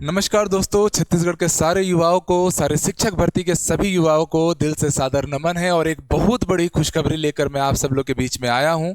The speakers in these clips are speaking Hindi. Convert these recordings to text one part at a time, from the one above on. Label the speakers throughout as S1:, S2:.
S1: नमस्कार दोस्तों, छत्तीसगढ़ के सारे युवाओं को, सारे शिक्षक भर्ती के सभी युवाओं को दिल से सादर नमन है। और एक बहुत बड़ी खुशखबरी लेकर मैं आप सब लोग के बीच में आया हूं।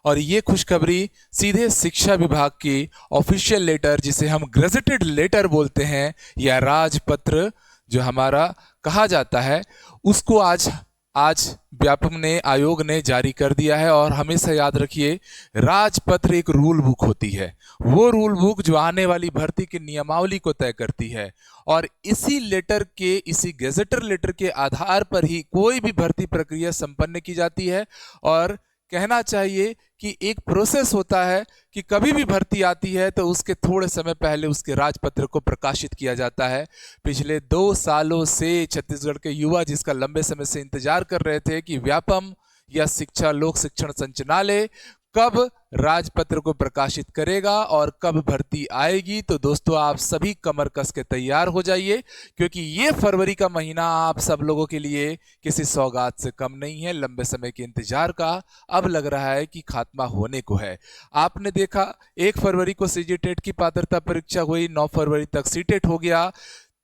S1: और ये खुशखबरी सीधे शिक्षा विभाग की ऑफिशियल लेटर, जिसे हम गजेटेड लेटर बोलते हैं, या राजपत्र जो हमारा कहा जाता है, उसको आज आज व्यापम ने आयोग ने जारी कर दिया है। और हमेशा याद रखिए, राजपत्र एक रूल बुक होती है, वो रूल बुक जो आने वाली भर्ती की नियमावली को तय करती है। और इसी लेटर के, इसी गजेटर लेटर के आधार पर ही कोई भी भर्ती प्रक्रिया संपन्न की जाती है। और कहना चाहिए कि एक प्रोसेस होता है कि कभी भी भर्ती आती है तो उसके थोड़े समय पहले उसके राजपत्र को प्रकाशित किया जाता है। पिछले 2 सालों से छत्तीसगढ़ के युवा जिसका लंबे समय से इंतजार कर रहे थे कि व्यापम या शिक्षा लोक शिक्षण संचालनालय कब राजपत्र को प्रकाशित करेगा और कब भर्ती आएगी, तो दोस्तों आप सभी कमर कस के तैयार हो जाइए, क्योंकि ये फरवरी का महीना आप सब लोगों के लिए किसी सौगात से कम नहीं है। लंबे समय के इंतजार का अब लग रहा है कि खात्मा होने को है। आपने देखा 1 फरवरी को सीजीटेट की पात्रता परीक्षा हुई, 9 फरवरी तक सीटेट हो गया,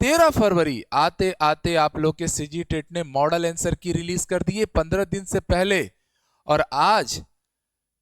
S1: 13 फरवरी आते आते आप लोग के सीजीटेट ने मॉडल आंसर की रिलीज कर दिए 15 दिन से पहले। और आज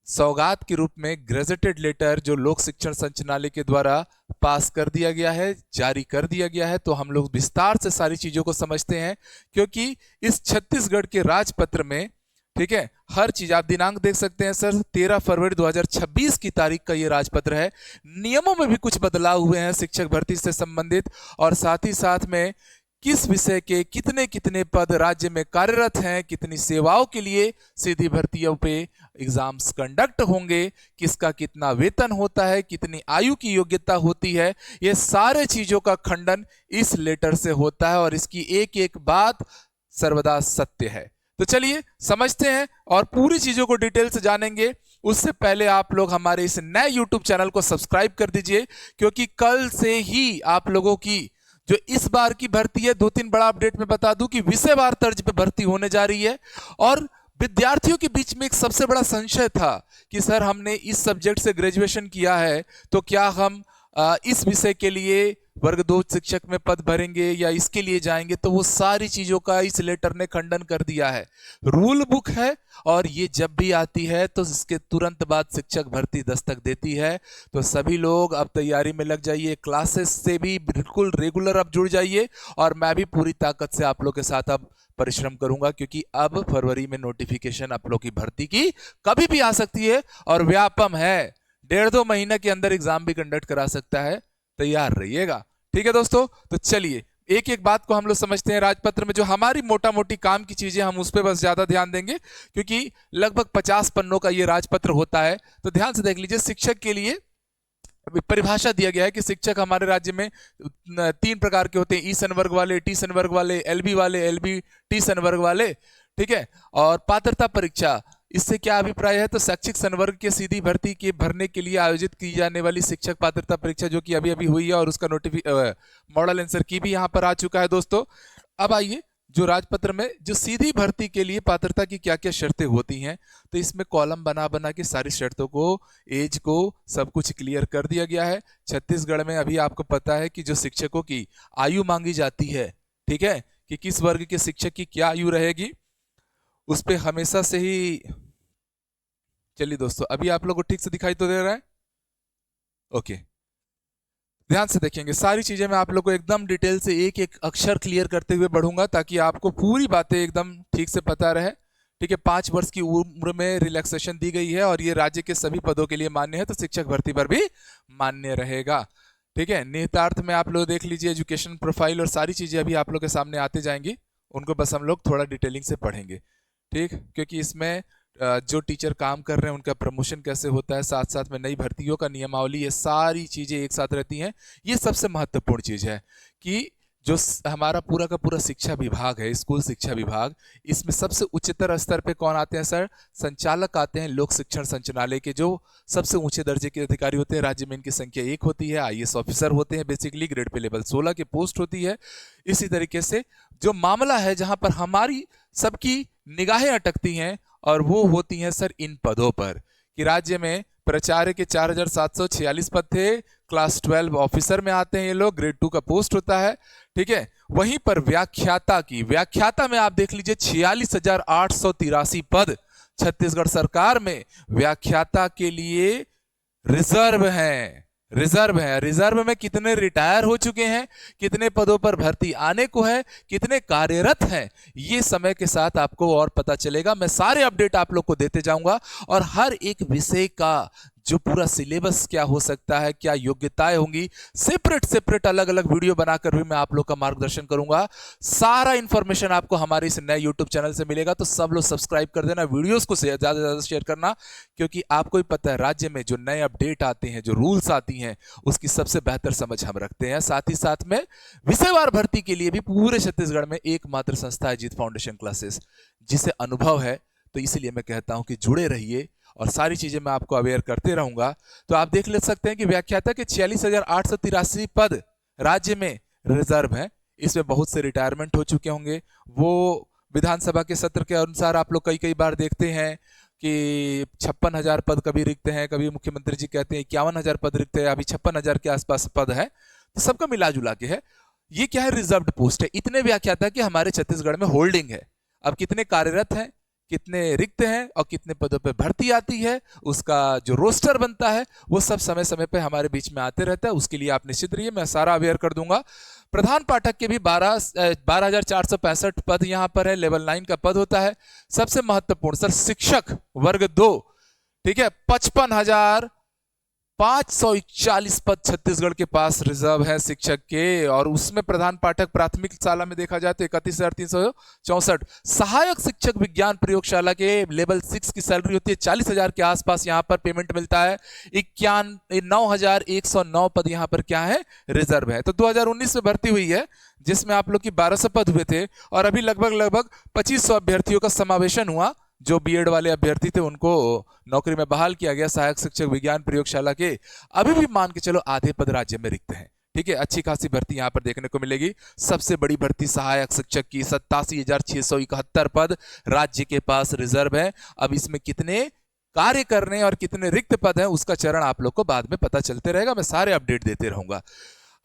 S1: सौगात के रूप में गजेटेड लेटर जो लोक शिक्षण संचालनालय के द्वारा पास कर दिया गया है, जारी कर दिया गया है। तो हम लोग विस्तार से सारी चीजों को समझते हैं, क्योंकि इस छत्तीसगढ़ के राजपत्र में, ठीक है, हर चीज आप दिनांक देख सकते हैं सर, 13 फरवरी 2026 की तारीख का ये राजपत्र है। नियमों में भी कुछ बदलाव हुए हैं शिक्षक भर्ती से संबंधित, और साथ ही साथ में किस विषय के कितने कितने पद राज्य में कार्यरत हैं, कितनी सेवाओं के लिए सीधी भर्तियों पे एग्जाम्स कंडक्ट होंगे, किसका कितना वेतन होता है, कितनी आयु की योग्यता होती है, ये सारे चीजों का खंडन इस लेटर से होता है। और इसकी एक एक बात सर्वदा सत्य है। तो चलिए समझते हैं और पूरी चीजों को डिटेल से जानेंगे। उससे पहले आप लोग हमारे इस नए यूट्यूब चैनल को सब्सक्राइब कर दीजिए, क्योंकि कल से ही आप लोगों की जो इस बार की भर्ती है, 2-3 बड़ा अपडेट में बता दूं कि विषयवार तर्ज पे भर्ती होने जा रही है। और विद्यार्थियों के बीच में एक सबसे बड़ा संशय था कि सर हमने इस सब्जेक्ट से ग्रेजुएशन किया है, तो क्या हम इस विषय के लिए वर्ग 2 शिक्षक में पद भरेंगे या इसके लिए जाएंगे। तो वो सारी चीजों का इस लेटर ने खंडन कर दिया है। रूल बुक है, और ये जब भी आती है तो इसके तुरंत बाद शिक्षक भर्ती दस्तक देती है। तो सभी लोग अब तैयारी में लग जाइए, क्लासेस से भी बिल्कुल रेगुलर अब जुड़ जाइए। और मैं भी पूरी ताकत से आप लोग के साथ अब परिश्रम करूंगा, क्योंकि अब फरवरी में नोटिफिकेशन आप लोग की भर्ती की कभी भी आ सकती है। और व्यापम है 1.5-2 महीने के अंदर एग्जाम भी कंडक्ट करा सकता है, तैयार रहिएगा। ठीक है दोस्तों, तो चलिए एक एक बात को हम लोग समझते हैं। राजपत्र में जो हमारी मोटा मोटी काम की चीजें, हम उस पर बस ज्यादा ध्यान देंगे, क्योंकि लगभग 50 पन्नों का ये राजपत्र होता है। तो ध्यान से देख लीजिए, शिक्षक के लिए परिभाषा दिया गया है कि शिक्षक हमारे राज्य में 3 प्रकार के होते हैं, ई संवर्ग वाले, टी संवर्ग वाले, एलबी वाले, एलबी टी संवर्ग वाले। ठीक है, और पात्रता परीक्षा, इससे क्या अभिप्राय है, तो शैक्षिक संवर्ग के सीधी भर्ती के भरने के लिए आयोजित की जाने वाली शिक्षक पात्रता परीक्षा, जो कि अभी अभी हुई है, और उसका मॉडल आंसर की भी यहाँ पर आ चुका है दोस्तों। अब आइए, जो राजपत्र में जो सीधी भर्ती के लिए पात्रता की क्या क्या शर्तें होती हैं, तो इसमें कॉलम बना बना के सारी शर्तों को, एज को, सब कुछ क्लियर कर दिया गया है। छत्तीसगढ़ में अभी आपको पता है कि जो शिक्षकों की आयु मांगी जाती है, ठीक है, कि किस वर्ग के शिक्षक की क्या आयु रहेगी, उस पर हमेशा से ही, चलिए दोस्तों अभी आप लोग को ठीक से दिखाई तो दे रहा है, ओके, ध्यान से देखेंगे सारी चीजें। मैं आप लोग को एकदम डिटेल से एक एक अक्षर क्लियर करते हुए बढ़ूंगा, ताकि आपको पूरी बातें एकदम ठीक से पता रहे। ठीक है, 5 वर्ष की उम्र में रिलैक्सेशन दी गई है, और ये राज्य के सभी पदों के लिए मान्य है, तो शिक्षक भर्ती पर भी मान्य रहेगा। ठीक है, निहितार्थ में आप लोग देख लीजिए, एजुकेशन प्रोफाइल और सारी चीजें अभी आप लोग के सामने आते जाएंगी, उनको बस हम लोग थोड़ा डिटेलिंग से पढ़ेंगे। ठीक, क्योंकि इसमें जो टीचर काम कर रहे हैं उनका प्रमोशन कैसे होता है, साथ साथ में नई भर्तियों का नियमावली, ये सारी चीजें एक साथ रहती हैं। ये सबसे महत्वपूर्ण चीज है कि जो हमारा पूरा का पूरा शिक्षा विभाग है, स्कूल शिक्षा विभाग, इसमें सबसे उच्चतर स्तर पे कौन आते हैं सर, संचालक आते हैं लोक शिक्षण संचालनालय के, जो सबसे ऊंचे दर्जे के अधिकारी होते हैं। राज्य में इनकी संख्या 1 होती है। आईएएस ऑफिसर होते हैं, बेसिकली ग्रेड पे लेवल 16 की पोस्ट होती है। इसी तरीके से जो मामला है जहां पर हमारी सबकी निगाहें अटकती हैं, और वो होती हैं सर इन पदों पर, कि राज्य में प्राचार्य के 4746 पद थे, क्लास 12 ऑफिसर में आते हैं ये लोग, ग्रेड 2 का पोस्ट होता है। ठीक है, वहीं पर व्याख्याता में आप देख लीजिए 46,883 पद छत्तीसगढ़ सरकार में व्याख्याता के लिए रिजर्व में कितने रिटायर हो चुके हैं, कितने पदों पर भर्ती आने को है, कितने कार्यरत हैं, ये समय के साथ आपको और पता चलेगा। मैं सारे अपडेट आप लोग को देते जाऊंगा और हर एक विषय का जो पूरा सिलेबस क्या हो सकता है, क्या योग्यताएं होंगी, सेपरेट अलग अलग वीडियो बनाकर भी मैं आप लोग का मार्गदर्शन करूंगा। सारा इंफॉर्मेशन आपको हमारे इस नए यूट्यूब चैनल से मिलेगा, तो सब लोग सब्सक्राइब कर देना, वीडियोस को ज्यादा से ज्यादा शेयर करना, क्योंकि आपको ही पता है राज्य में जो नए अपडेट आते हैं, जो रूल्स आती हैं, उसकी सबसे बेहतर समझ हम रखते हैं। साथ ही साथ में विषयवार भर्ती के लिए भी पूरे छत्तीसगढ़ में एकमात्र संस्था है जीत फाउंडेशन क्लासेस, जिसे अनुभव है। तो इसलिए मैं कहता हूं कि जुड़े रहिए और सारी चीजें मैं आपको अवेयर करते रहूंगा। तो आप देख ले सकते हैं कि व्याख्याता के 46,883 पद राज्य में रिजर्व हैं। इसमें बहुत से रिटायरमेंट हो चुके होंगे। वो विधानसभा के सत्र के अनुसार आप लोग कई बार देखते हैं कि 56,000 पद कभी रिक्त हैं, कभी मुख्यमंत्री जी कहते हैं 51,000 पद रिक्त है, अभी 56,000 के आसपास पद है। तो सबका मिला जुला के है। ये क्या है, रिजर्व्ड पोस्ट है। इतने व्याख्याता की हमारे छत्तीसगढ़ में होल्डिंग है। अब कितने कार्यरत हैं, कितने रिक्त हैं और कितने पदों पे भर्ती आती है, उसका जो रोस्टर बनता है वो सब समय समय पे हमारे बीच में आते रहता है। उसके लिए आप निश्चित रहिए, मैं सारा अवेयर कर दूंगा। प्रधान पाठक के भी 12,465 पद यहां पर है, लेवल 9 का पद होता है। सबसे महत्वपूर्ण सर शिक्षक वर्ग 2, ठीक है, 55,541 पद छत्तीसगढ़ के पास रिजर्व है शिक्षक के, और उसमें प्रधान पाठक प्राथमिक शाला में देखा जाए तो 31,364। सहायक शिक्षक विज्ञान प्रयोगशाला के लेवल 6 की सैलरी होती है 40,000 के आसपास, यहां पर पेमेंट मिलता है। 9,109 पद यहां पर क्या है, रिजर्व है। तो 2019 में भर्ती हुई है, जिसमें आप लोग की 1200 पद हुए थे, और अभी लगभग 2500 अभ्यर्थियों का समावेशन हुआ। जो बीएड वाले अभ्यर्थी थे उनको नौकरी में बहाल किया गया सहायक शिक्षक विज्ञान प्रयोगशाला के। अभी भी मान के चलो आधे पद राज्य में रिक्त हैं। ठीक है, अच्छी खासी भर्ती यहां पर देखने को मिलेगी। सबसे बड़ी भर्ती सहायक शिक्षक की 87,671 पद राज्य के पास रिजर्व है। अब इसमें कितने कार्य करने और कितने रिक्त पद हैं, उसका चरण आप लोग को बाद में पता चलते रहेगा। मैं सारे अपडेट देते रहूंगा।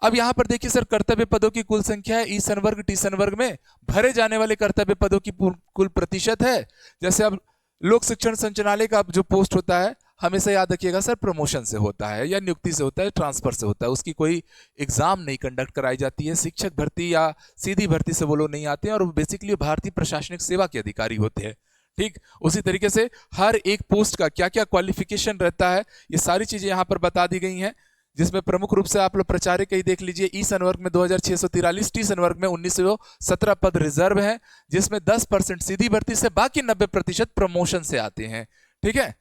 S1: अब यहां पर देखिए सर, कर्तव्य पदों की कुल संख्या है। ई संवर्ग टी संवर्ग में भरे जाने वाले कर्तव्य पदों की कुल प्रतिशत है। जैसे अब लोक शिक्षण संचालनालय का जो पोस्ट होता है, हमेशा याद रखिएगा सर, प्रमोशन से होता है या नियुक्ति से होता है, ट्रांसफर से होता है। उसकी कोई एग्जाम नहीं कंडक्ट कराई जाती है। शिक्षक भर्ती या सीधी भर्ती से वो लोग नहीं आते हैं, और वो बेसिकली भारतीय प्रशासनिक सेवा के अधिकारी होते हैं। ठीक, उसी तरीके से हर एक पोस्ट का क्या क्या क्वालिफिकेशन रहता है, ये सारी चीजें यहां पर बता दी गई हैं। जिसमें प्रमुख रूप से आप लोग प्राचार्य का ही देख लीजिए। ई संवर्ग में 2,643, टी संवर्ग में 1,917 पद रिजर्व हैं, जिसमें 10% सीधी भर्ती से, बाकी 90% प्रमोशन से आते हैं। ठीक है,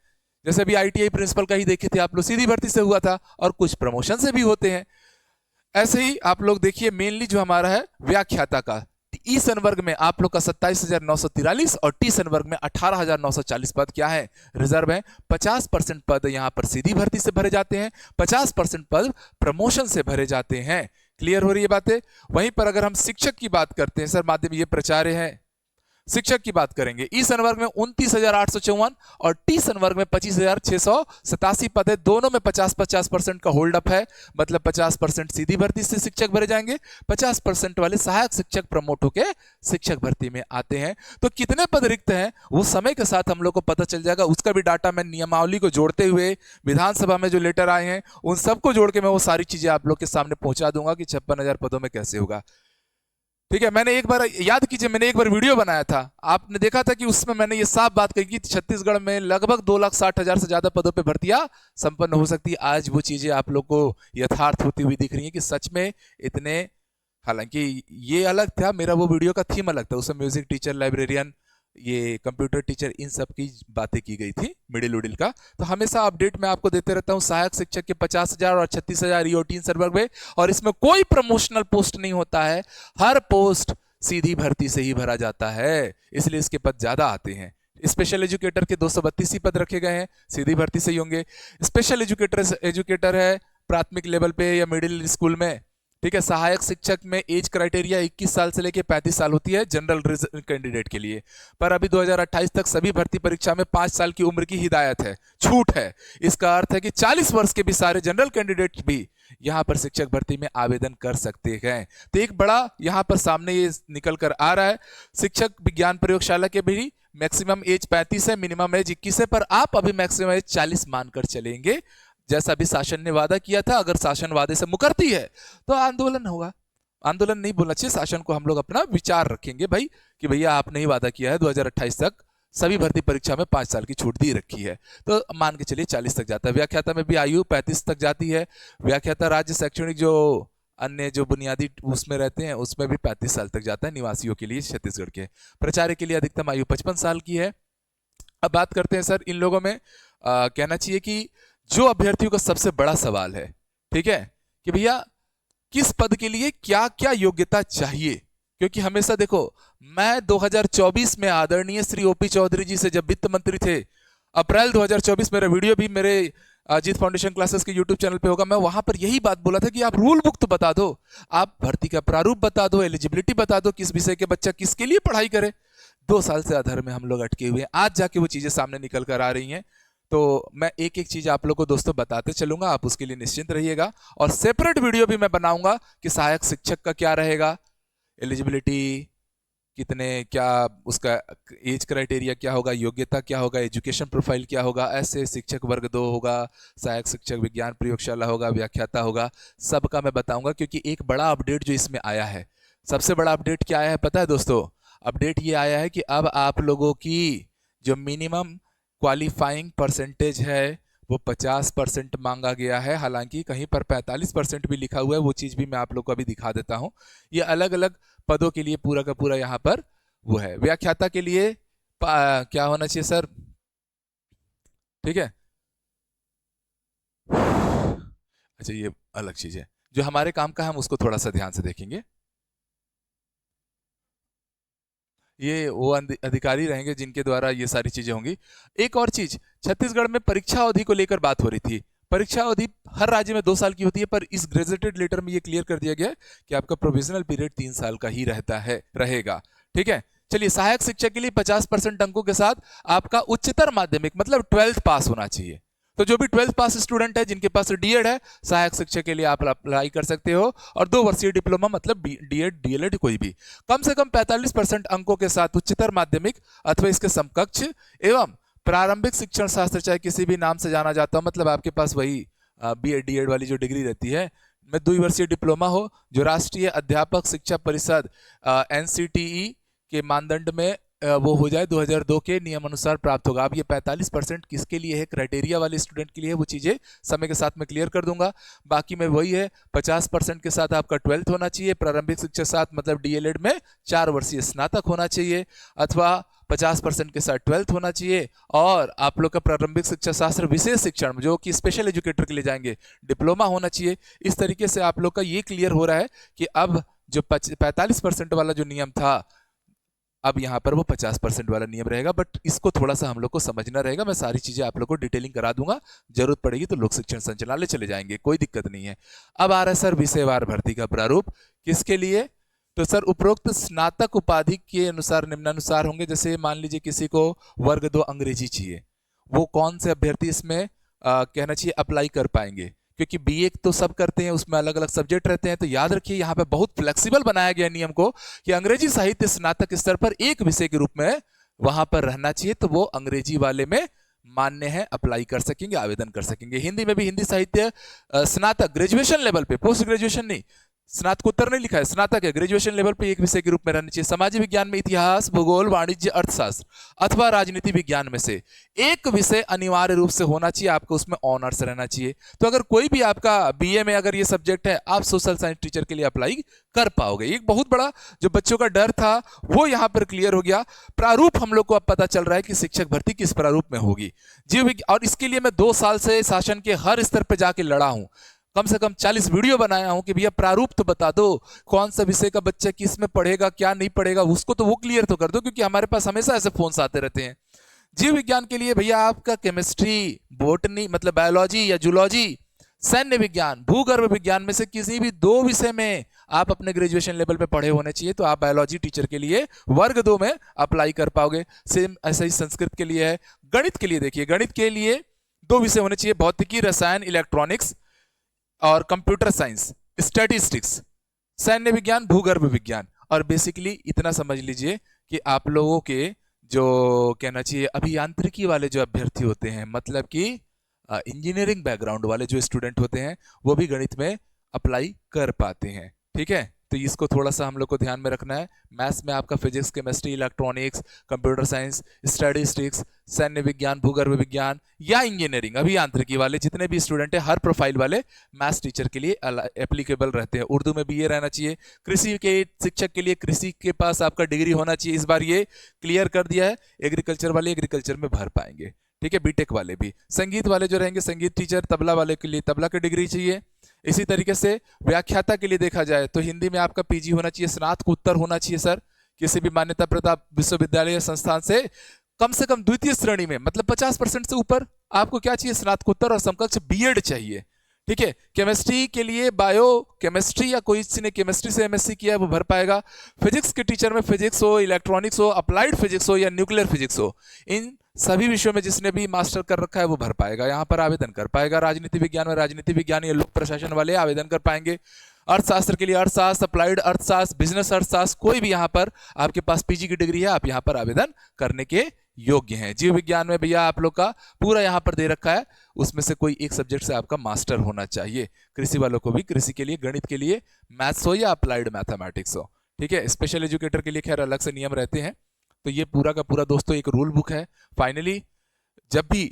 S1: जैसे अभी आईटीआई प्रिंसिपल का ही देखे थे आप लोग, सीधी भर्ती से हुआ था और कुछ प्रमोशन से भी होते हैं। ऐसे ही आप लोग देखिए, मेनली जो हमारा है व्याख्याता का, ई संवर्ग में आप लोग का 27,943 और टी संवर्ग में 18,940 पद क्या है, रिजर्व है। 50% पद यहां पर सीधी भर्ती से भरे जाते हैं, 50% पद प्रमोशन से भरे जाते हैं। क्लियर हो रही है बातें। वहीं पर अगर हम शिक्षक की बात करते हैं सर, माध्यम ये प्राचार्य है, शिक्षक की बात करेंगे, ई संवर्ग में 29,854 और टी संवर्ग में 25,687 पद है। दोनों में 50-50% का होल्ड अप है, मतलब 50% सीधी भर्ती से शिक्षक भरे जाएंगे, 50% वाले सहायक शिक्षक प्रमोट होके शिक्षक भर्ती में आते हैं। तो कितने पद रिक्त हैं वो समय के साथ हम लोग को पता चल जाएगा। उसका भी डाटा मैं नियमावली को जोड़ते हुए, विधानसभा में जो लेटर आए हैं उन सबको जोड़ के मैं वो सारी चीजें आप लोग के सामने पहुंचा दूंगा कि 56,000 पदों में कैसे होगा। ठीक है, मैंने एक बार याद कीजिए, मैंने एक बार वीडियो बनाया था, आपने देखा था कि उसमें मैंने ये साफ बात कही कि छत्तीसगढ़ में लगभग 2,60,000 से ज्यादा पदों पे भर्तियां संपन्न हो सकती है। आज वो चीजें आप लोग को यथार्थ होती हुई दिख रही है कि सच में इतने, हालांकि ये अलग था, मेरा वो वीडियो का थीम अलग था, उसमें म्यूजिक टीचर, लाइब्रेरियन, ये कंप्यूटर टीचर, इन सब की बातें की गई थी, मिडिल उडिल का। तो हमेशा अपडेट मैं आपको देते रहता हूं। सहायक शिक्षक के 50,000 और 36,000 ई और टी संवर्ग में, और इसमें कोई प्रमोशनल पोस्ट नहीं होता है, हर पोस्ट सीधी भर्ती से ही भरा जाता है, इसलिए इसके पद ज्यादा आते हैं। स्पेशल एजुकेटर के 232 ही पद रखे गए हैं, सीधी भर्ती से ही होंगे। स्पेशल एजुकेटर है प्राथमिक लेवल पे या मिडिल स्कूल में। ठीक है, सहायक शिक्षक में एज क्राइटेरिया 21 साल से लेकर 35 साल होती है जनरल कैंडिडेट के लिए, पर अभी 2028 तक सभी भर्ती परीक्षा में 5 साल की उम्र की हिदायत है, छूट है। इसका अर्थ है कि 40 वर्ष के भी सारे जनरल कैंडिडेट भी यहाँ पर शिक्षक भर्ती में आवेदन कर सकते हैं। तो एक बड़ा यहाँ पर सामने ये निकल कर आ रहा है, शिक्षक विज्ञान प्रयोगशाला के भी मैक्सिमम एज 35 है, मिनिमम एज 21 है, पर आप अभी मैक्सिमम एज 40 मानकर चलेंगे, जैसा अभी शासन ने वादा किया था। अगर शासन वादे से मुकरती है तो आंदोलन होगा। आंदोलन नहीं बोलना चाहिए, शासन को हम लोग अपना विचार रखेंगे भाई कि भैया आपने ही वादा किया है 2028 तक सभी भर्ती परीक्षा में 5 साल की छूट दी रखी है, तो मान के चलिए 40 तक जाता है। व्याख्याता में भी आयु 35 तक जाती है। व्याख्याता राज्य शैक्षणिक जो अन्य जो बुनियादी उसमें रहते हैं उसमें भी 35 साल तक जाता है निवासियों के लिए छत्तीसगढ़ के। प्राचार्य के लिए अधिकतम आयु 55 साल की है। अब बात करते हैं सर इन लोगों में कहना चाहिए कि जो अभ्यर्थियों का सबसे बड़ा सवाल है, ठीक है, कि भैया किस पद के लिए क्या क्या योग्यता चाहिए। क्योंकि हमेशा देखो, मैं 2024 में आदरणीय श्री ओपी चौधरी जी से जब वित्त मंत्री थे, अप्रैल 2024, मेरा वीडियो भी मेरे अजीत फाउंडेशन क्लासेस के यूट्यूब चैनल पे होगा, मैं वहां पर यही बात बोला था कि आप रूल बुक तो बता दो, आप भर्ती का प्रारूप बता दो, एलिजिबिलिटी बता दो, किस विषय के बच्चा किसके लिए पढ़ाई करे। 2 साल से अधर में हम लोग अटके हुए हैं, आज जाके वो चीजें सामने निकल कर आ रही हैं। तो मैं एक एक चीज आप लोग को दोस्तों बताते चलूंगा, आप उसके लिए निश्चिंत रहिएगा। और सेपरेट वीडियो भी मैं बनाऊंगा कि सहायक शिक्षक का क्या रहेगा, एलिजिबिलिटी कितने, क्या उसका एज क्राइटेरिया क्या होगा, योग्यता क्या होगा, एजुकेशन प्रोफाइल क्या होगा, ऐसे शिक्षक वर्ग 2 होगा, सहायक शिक्षक विज्ञान प्रयोगशाला होगा, व्याख्याता होगा, सबका मैं बताऊंगा। क्योंकि एक बड़ा अपडेट जो इसमें आया है, सबसे बड़ा अपडेट क्या आया है पता है दोस्तों? अपडेट ये आया है कि अब आप लोगों की जो मिनिमम क्वालिफाइंग परसेंटेज है वो 50% मांगा गया है। हालांकि कहीं पर 45% भी लिखा हुआ है, वो चीज भी मैं आप लोग को अभी दिखा देता हूं। ये अलग अलग पदों के लिए पूरा का पूरा यहाँ पर वो है। व्याख्याता के लिए क्या होना चाहिए सर, ठीक है, अच्छा ये अलग चीज है, जो हमारे काम का हम उसको थोड़ा सा ध्यान से देखेंगे। ये वो अधिकारी रहेंगे जिनके द्वारा ये सारी चीजें होंगी। एक और चीज, छत्तीसगढ़ में परीक्षा अवधि को लेकर बात हो रही थी। परीक्षा अवधि हर राज्य में 2 साल की होती है, पर इस ग्रेजुएटेड लेटर में ये क्लियर कर दिया गया है कि आपका प्रोविजनल पीरियड 3 साल का ही रहता है, रहेगा। ठीक है, चलिए, सहायक शिक्षक के लिए 50% अंकों के साथ आपका उच्चतर माध्यमिक मतलब 12th पास होना चाहिए। तो जो भी 12th पास स्टूडेंट है, जिनके पास डीएड है, सहायक शिक्षक के लिए आप अप्लाई कर सकते हो। और 2 वर्षीय डिप्लोमा मतलब डीएड डीएलएड कोई भी, कम से कम 45% अंकों के साथ उच्चतर माध्यमिक अथवा इसके समकक्ष एवं प्रारंभिक शिक्षण शास्त्र, चाहे किसी भी नाम से जाना जाता हो, मतलब आपके पास वही बीएड डीएड वाली जो डिग्री रहती है, में 2 वर्षीय डिप्लोमा हो, जो राष्ट्रीय अध्यापक शिक्षा परिषद एनसीटीई के मानदंड में वो हो जाए, 2002 के नियम अनुसार प्राप्त होगा। अब ये 45% किसके लिए है, क्राइटेरिया वाले स्टूडेंट के लिए, वो चीजें समय के साथ में क्लियर कर दूंगा। बाकी में वही है, 50% के साथ आपका 12th होना चाहिए, प्रारंभिक शिक्षा साथ मतलब डीएलएड में 4 वर्षीय स्नातक होना चाहिए, अथवा 50% के साथ 12th होना चाहिए। और आप लोग का प्रारंभिक शिक्षा शास्त्र विशेष शिक्षण जो कि स्पेशल एजुकेटर के लिए जाएंगे, डिप्लोमा होना चाहिए। इस तरीके से आप लोग का ये क्लियर हो रहा है कि अब जो 45% वाला जो नियम था, अब यहाँ पर वो 50% वाला नियम रहेगा। बट इसको थोड़ा सा हम लोग को समझना रहेगा। मैं सारी चीजें आप लोग को डिटेलिंग करा दूंगा, जरूरत पड़ेगी तो लोक शिक्षण संचालनालय चले जाएंगे, कोई दिक्कत नहीं है। अब आ रहा है सर विषयवार भर्ती का प्रारूप, किसके लिए? तो सर उपरोक्त स्नातक उपाधि के अनुसार निम्नानुसार होंगे। जैसे मान लीजिए किसी को वर्ग 2 अंग्रेजी चाहिए, वो कौन से अभ्यर्थी इसमें कहना चाहिए अप्लाई कर पाएंगे? क्योंकि बीए तो सब करते हैं, उसमें अलग अलग सब्जेक्ट रहते हैं। तो याद रखिए, यहाँ पे बहुत फ्लेक्सिबल बनाया गया नियम को कि अंग्रेजी साहित्य स्नातक स्तर पर एक विषय के रूप में वहां पर रहना चाहिए, तो वो अंग्रेजी वाले में मान्य है, अप्लाई कर सकेंगे, आवेदन कर सकेंगे। हिंदी में भी हिंदी साहित्य स्नातक ग्रेजुएशन लेवल पे, पोस्ट ग्रेजुएशन नहीं, स्नातकोत्तर नहीं लिखा है, स्नातक है, ग्रेजुएशन लेवल पे एक विषय के रूप में रहना चाहिए। सामाजिक विज्ञान में इतिहास, भूगोल, वाणिज्य, अर्थशास्त्र अथवा राजनीति विज्ञान में से एक विषय अनिवार्य रूप से होना चाहिए, आपको उसमें ऑनर्स रहना चाहिए। तो अगर कोई भी आपका बीए में अगर ये सब्जेक्ट है, आप सोशल साइंस टीचर के लिए अप्लाई कर पाओगे। एक बहुत बड़ा जो बच्चों का डर था वो यहाँ पर क्लियर हो गया। प्रारूप हम लोग को अब पता चल रहा है कि शिक्षक भर्ती किस प्रारूप में होगी जी। और इसके लिए मैं 2 साल से शासन के हर स्तर पर जाके लड़ा हूं, कम से कम 40 वीडियो बनाया हूं कि भैया प्रारूप तो बता दो, कौन सा विषय का बच्चा किस में पढ़ेगा, क्या नहीं पढ़ेगा, उसको तो वो क्लियर तो कर दो। क्योंकि हमारे पास हमेशा ऐसे फोन्स आते रहते हैं। जीव विज्ञान के लिए भैया आपका केमिस्ट्री, बोटनी मतलब बायोलॉजी या जूलॉजी, सैन्य विज्ञान, भूगर्भ विज्ञान में से किसी भी 2 विषय में आप अपने ग्रेजुएशन लेवल पे पढ़े होने चाहिए, तो आप बायोलॉजी टीचर के लिए वर्ग 2 में अप्लाई कर पाओगे। सेम ऐसा ही संस्कृत के लिए है। गणित के लिए देखिए, गणित के लिए 2 विषय होने चाहिए, भौतिकी, रसायन, इलेक्ट्रॉनिक्स। और कंप्यूटर साइंस, स्टैटिस्टिक्स, सैन्य विज्ञान, भूगर्भ विज्ञान। और बेसिकली इतना समझ लीजिए कि आप लोगों के जो कहना चाहिए अभियांत्रिकी वाले जो अभ्यर्थी होते हैं, मतलब कि इंजीनियरिंग बैकग्राउंड वाले जो स्टूडेंट होते हैं, वो भी गणित में अप्लाई कर पाते हैं। ठीक है, तो इसको थोड़ा सा हम लोग को ध्यान में रखना है। मैथ्स में आपका physics, chemistry, electronics, computer science, statistics, सैन्य विज्ञान, भूगर्भ विज्ञान या इंजीनियरिंग, अभियांत्रिकी वाले जितने भी स्टूडेंट हैं, हर प्रोफाइल वाले मैथ्स टीचर के लिए एप्लीकेबल रहते हैं। उर्दू में भी ये रहना चाहिए। कृषि के शिक्षक के लिए कृषि के पास आपका डिग्री होना चाहिए, इस बार ये क्लियर कर दिया है। एग्रीकल्चर वाले एग्रीकल्चर में भर पाएंगे। ठीक है, बीटेक वाले भी। संगीत वाले जो रहेंगे, संगीत टीचर, तबला वाले के लिए तबला की डिग्री चाहिए। इसी तरीके से व्याख्याता के लिए देखा जाए तो हिंदी में आपका पीजी होना चाहिए, स्नातकोत्तर होना चाहिए सर, किसी भी मान्यता प्राप्त विश्वविद्यालय या संस्थान से कम द्वितीय श्रेणी में, मतलब 50% से ऊपर आपको क्या चाहिए, स्नातकोत्तर और समकक्ष बीएड चाहिए। ठीक है, केमिस्ट्री के लिए बायो केमिस्ट्री या कोई ने केमिस्ट्री से एमएससी किया है वो भर पाएगा। फिजिक्स के टीचर में फिजिक्स हो, इलेक्ट्रॉनिक्स हो, अप्लाइड फिजिक्स हो या न्यूक्लियर फिजिक्स हो, इन सभी विषयों में जिसने भी मास्टर कर रखा है वो भर पाएगा, यहाँ पर आवेदन कर पाएगा। राजनीति विज्ञान में राजनीति विज्ञान या लोक प्रशासन वाले आवेदन कर पाएंगे। अर्थशास्त्र के लिए अर्थशास्त्र, अप्लाइड अर्थशास्त्र, बिजनेस अर्थशास्त्र, कोई भी यहाँ पर आपके पास पीजी की डिग्री है, आप यहाँ पर आवेदन करने के योग्य हैं। जीव विज्ञान में भैया आप लोग का पूरा यहाँ पर दे रखा है, उसमें से कोई एक सब्जेक्ट से आपका मास्टर होना चाहिए। कृषि वालों को भी कृषि के लिए, गणित के लिए मैथ्स हो या अप्लाइड मैथमेटिक्स हो। ठीक है, स्पेशल एजुकेटर के लिए खैर अलग से नियम रहते हैं। तो ये पूरा का पूरा दोस्तों एक रूल बुक है। फाइनली जब भी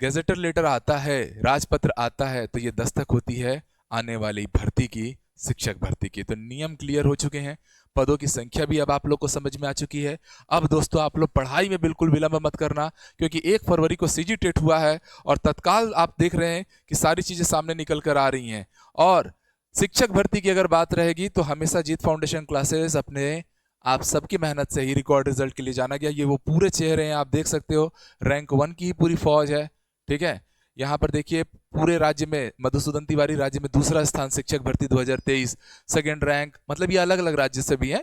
S1: गैजेटर लेटर आता है, राजपत्र आता है, तो ये दस्तक होती है आने वाली भर्ती की, शिक्षक भर्ती की। तो नियम क्लियर हो चुके हैं, पदों की संख्या भी अब आप लोग को समझ में आ चुकी है। अब दोस्तों आप लोग पढ़ाई में बिल्कुल विलंब मत करना, क्योंकि 1 फरवरी को सीजी टेट हुआ है और तत्काल आप देख रहे हैं कि सारी चीजें सामने निकल कर आ रही हैं। और शिक्षक भर्ती की अगर बात रहेगी तो हमेशा जीत फाउंडेशन क्लासेस अपने आप सबकी मेहनत से ही रिकॉर्ड रिजल्ट के लिए जाना गया। ये वो पूरे चेहरे हैं, आप देख सकते हो, रैंक 1 की पूरी फौज है। ठीक है, यहाँ पर देखिए पूरे राज्य में मधुसूदन तिवारी राज्य में दूसरा स्थान शिक्षक भर्ती 2023, सेकेंड रैंक, मतलब ये अलग अलग राज्य से भी है।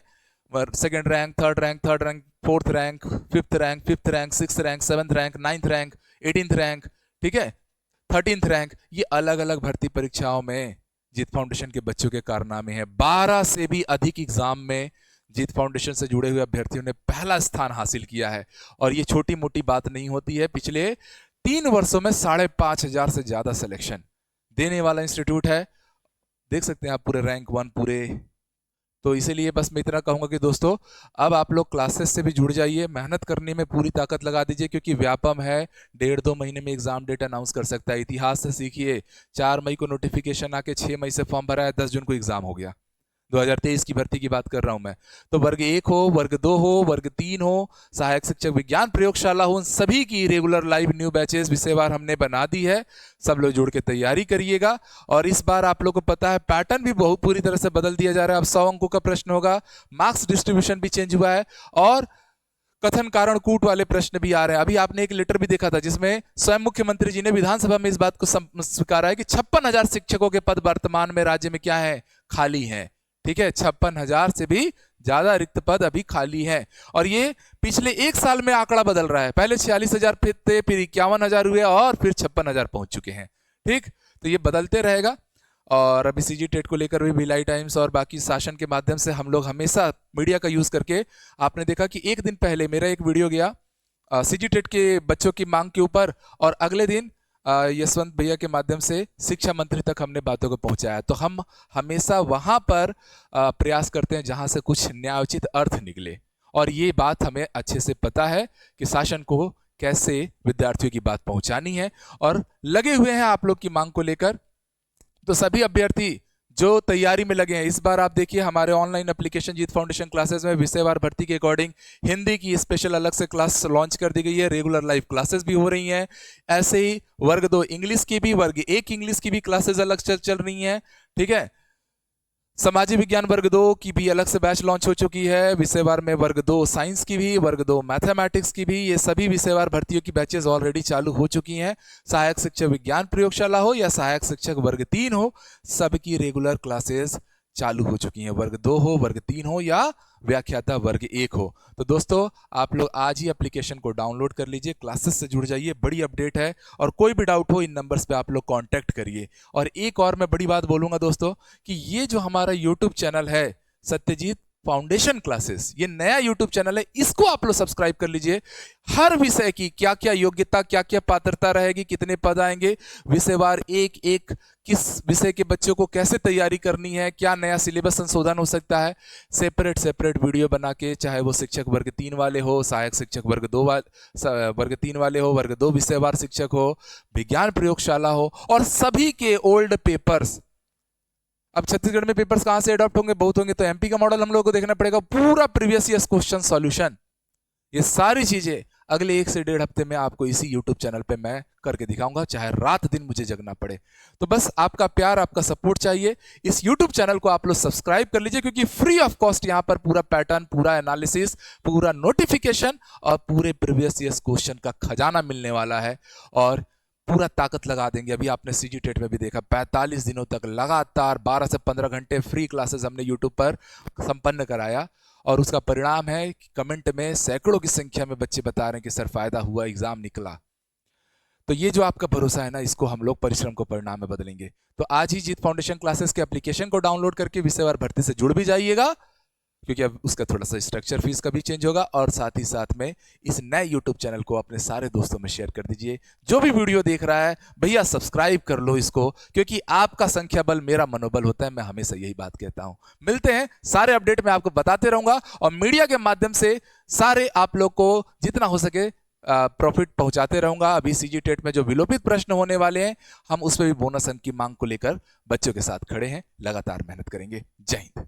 S1: Second rank, third rank, fourth rank, fifth rank, sixth rank, 7th rank, 9th rank, 18th rank, ठीक है, 13th रैंक। ये अलग अलग भर्ती परीक्षाओं में जीत फाउंडेशन के बच्चों के कारनामे हैं। 12 से भी अधिक एग्जाम में जीत फाउंडेशन से जुड़े हुए अभ्यर्थियों ने पहला स्थान हासिल किया है। और ये छोटी मोटी बात नहीं होती है, पिछले 3 वर्षों में 5,500 से ज्यादा सिलेक्शन देने वाला इंस्टीट्यूट है। देख सकते हैं आप पूरे रैंक 1 पूरे। तो इसीलिए बस मैं इतना कहूंगा कि दोस्तों अब आप लोग क्लासेस से भी जुड़ जाइए, मेहनत करने में पूरी ताकत लगा दीजिए, क्योंकि व्यापम है, 1.5-2 महीने में एग्जाम डेट अनाउंस कर सकता है। इतिहास से सीखिए, 4 मई को नोटिफिकेशन आके 6 मई से फॉर्म भरा है, 10 जून को एग्जाम हो गया। 2023 की भर्ती की बात कर रहा हूं मैं। तो वर्ग 1 हो, वर्ग 2 हो, वर्ग 3 हो, सहायक शिक्षक विज्ञान प्रयोगशाला हो, उन सभी की रेगुलर लाइव न्यू बैचेस विषयवार हमने बना दी है। सब लोग जुड़ के तैयारी करिएगा। और इस बार आप लोग को पता है पैटर्न भी बहुत पूरी तरह से बदल दिया जा रहा है। अब 100 अंकों का प्रश्न होगा, मार्क्स डिस्ट्रीब्यूशन भी चेंज हुआ है और कथन कारण कूट वाले प्रश्न भी आ रहे हैं। अभी आपने एक लेटर भी देखा था जिसमें स्वयं मुख्यमंत्री जी ने विधानसभा में इस बात को स्वीकारा है कि 56,000 शिक्षकों के पद वर्तमान में राज्य में क्या है, खाली हैं। ठीक है, 56,000 से भी ज्यादा रिक्त पद अभी खाली हैं। और ये पिछले 1 साल में आंकड़ा बदल रहा है। पहले 46,000 थे, फिर 51,000 हुए और फिर 56,000 पहुंच चुके हैं। ठीक, तो ये बदलते रहेगा। और अभी सीजी टेट को लेकर भी भिलाई टाइम्स और बाकी शासन के माध्यम से हम लोग हमेशा मीडिया का यूज करके, आपने देखा कि एक दिन पहले मेरा एक वीडियो गया सीजी टेट के बच्चों की मांग के ऊपर, और अगले दिन यशवंत भैया के माध्यम से शिक्षा मंत्री तक हमने बातों को पहुंचाया। तो हम हमेशा वहां पर प्रयास करते हैं जहां से कुछ न्यायोचित अर्थ निकले। और ये बात हमें अच्छे से पता है कि शासन को कैसे विद्यार्थियों की बात पहुंचानी है, और लगे हुए हैं आप लोग की मांग को लेकर। तो सभी अभ्यर्थी जो तैयारी में लगे हैं, इस बार आप देखिए हमारे ऑनलाइन एप्लीकेशन जीत फाउंडेशन क्लासेस में विषयवार भर्ती के अकॉर्डिंग हिंदी की स्पेशल अलग से क्लास लॉन्च कर दी गई है। रेगुलर लाइव क्लासेस भी हो रही हैं। ऐसे ही वर्ग 2 इंग्लिश की भी, वर्ग 1 इंग्लिश की भी क्लासेस अलग चल रही हैं। ठीक है, सामाजिक विज्ञान वर्ग 2 की भी अलग से बैच लॉन्च हो चुकी है। विषयवार में वर्ग 2 साइंस की भी, वर्ग 2 मैथमेटिक्स की भी, ये सभी विषयवार भर्तियों की बैचेस ऑलरेडी चालू हो चुकी हैं। सहायक शिक्षक विज्ञान प्रयोगशाला हो या सहायक शिक्षक वर्ग 3 हो, सबकी रेगुलर क्लासेस चालू हो चुकी हैं, वर्ग 2 हो, वर्ग 3 हो या व्याख्याता वर्ग 1 हो। तो दोस्तों आप लोग आज ही एप्लीकेशन को डाउनलोड कर लीजिए, क्लासेस से जुड़ जाइए, बड़ी अपडेट है। और कोई भी डाउट हो इन नंबर्स पे आप लोग कांटेक्ट करिए। और एक और मैं बड़ी बात बोलूंगा दोस्तों कि ये जो हमारा यूट्यूब चैनल है सत्यजीत फाउंडेशन क्लासेस, ये नया यूट्यूब चैनल है, इसको आप लोग सब्सक्राइब कर लीजिए। हर विषय की क्या क्या योग्यता, क्या क्या पात्रता रहेगी, कितने पद आएंगे, विषयवार एक एक किस विषय के बच्चों को कैसे तैयारी करनी है, क्या नया सिलेबस संशोधन हो सकता है, सेपरेट सेपरेट वीडियो बना के, चाहे वो शिक्षक वर्ग 3 वाले हो, सहायक शिक्षक वर्ग 2 वर्ग 3 वाले हो, वर्ग 2 विषयवार शिक्षक हो, विज्ञान प्रयोगशाला हो, और सभी के ओल्ड पेपर्स। अब छत्तीसगढ़ में पेपर्स कहां से अडॉप्ट होंगे, बहुत होंगे, तो एमपी का मॉडल हम लोगों को देखना पड़ेगा, पूरा प्रीवियस ईयर क्वेश्चन सॉल्यूशन। ये सारी चीजें अगले 1 से 1.5 हफ्ते में आपको इसी यूट्यूब चैनल पे मैं करके दिखाऊंगा, चाहे रात दिन मुझे जगना पड़े। तो बस आपका प्यार, आपका सपोर्ट चाहिए। इस यूट्यूब चैनल को आप लोग सब्सक्राइब कर लीजिए, क्योंकि फ्री ऑफ कॉस्ट यहां पर पूरा पैटर्न, पूरा एनालिसिस, पूरा नोटिफिकेशन और पूरे प्रीवियस ईयर क्वेश्चन का खजाना मिलने वाला है। और पूरा ताकत लगा देंगे। अभी आपने सीजी टेट में भी देखा, 45 दिनों तक लगातार 12 से 15 घंटे फ्री क्लासेस हमने यूट्यूब पर संपन्न कराया, और उसका परिणाम है कि कमेंट में सैकड़ों की संख्या में बच्चे बता रहे हैं कि सर फायदा हुआ, एग्जाम निकला। तो ये जो आपका भरोसा है ना, इसको हम लोग परिश्रम को परिणाम में बदलेंगे। तो आज ही जीत फाउंडेशन क्लासेस के एप्लीकेशन को डाउनलोड करके विषयवार भर्ती से जुड़ भी जाइएगा, क्योंकि अब उसका थोड़ा सा स्ट्रक्चर फीस का भी चेंज होगा। और साथ ही साथ में इस नए यूट्यूब चैनल को अपने सारे दोस्तों में शेयर कर दीजिए। जो भी वीडियो देख रहा है भैया सब्सक्राइब कर लो इसको, क्योंकि आपका संख्या बल मेरा मनोबल होता है, मैं हमेशा यही बात कहता हूं। मिलते हैं, सारे अपडेट मैं आपको बताते रहूंगा, और मीडिया के माध्यम से सारे आप लोग को जितना हो सके प्रॉफिट पहुंचाते रहूंगा। अभी सीजी टेट में जो विलोपित प्रश्न होने वाले हैं, हम उस पर भी बोनस अंक की मांग को लेकर बच्चों के साथ खड़े हैं, लगातार मेहनत करेंगे। जय हिंद।